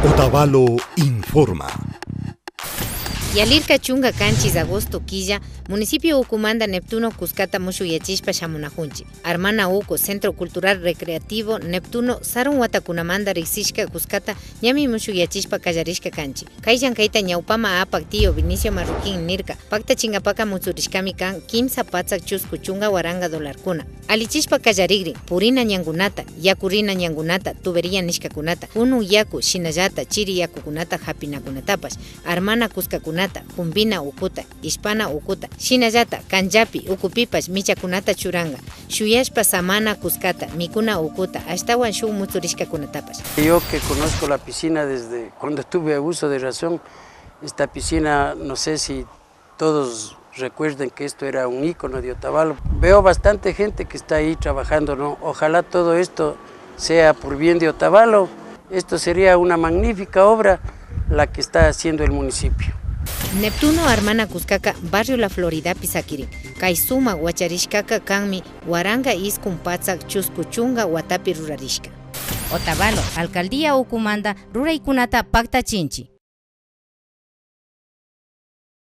Otavalo informa. Yalirka chunga kanchis agosto quilla, municipio Ucumanda Neptuno Cuscata Mushu Yachishpa Shamunajunchi. Armana Uco, Centro Cultural Recreativo Neptuno, Sarun Watakunamanda Rixishka Cuscata, Ñami Mushu Yachishpa Callarishka Kanchi. Kayan Kaita Ñaupama Apak Tío Vinicio Marroquín Nirka, Pacta Chingapaka Mutsurishkami Kan, Kimsa Patzak Chusku Chunga Waranga Dolarcuna. Alichishpa Callarigri, Purina Ñangunata, Yakurina Ñangunata, Tubería Nishkakunata, Unu Yaku, Shinayata, Chiri Yakukunata, Hapinakunatapas, Armana Cuscakunata, Jumbina Ukuta, Hispana Ukuta, Shinayata, Kanjapi, Ukupipas, Michakunata Churanga, Shuyashpa Samana Cuscata, Mikuna Ukuta, Ashtawan Shu Mutsurishka Kunatapas. Yo que conozco la piscina desde cuando tuve uso de razón, esta piscina, no sé si todos recuerden que esto era un ícono de Otavalo. Veo bastante gente que está ahí trabajando, ¿no? Ojalá todo esto sea por bien de Otavalo. Esto sería una magnífica obra la que está haciendo el municipio. Neptuno Armana Cuscaca, Barrio La Florida Pisaquiri, Kaisuma Huacharishkaka Kanmi, Waranga Iskun Patzak Chuskuchunga Watapi Rurarishka. Otavalo, Alcaldía Ucumanda, Ruraykunata Pacta Chinchi.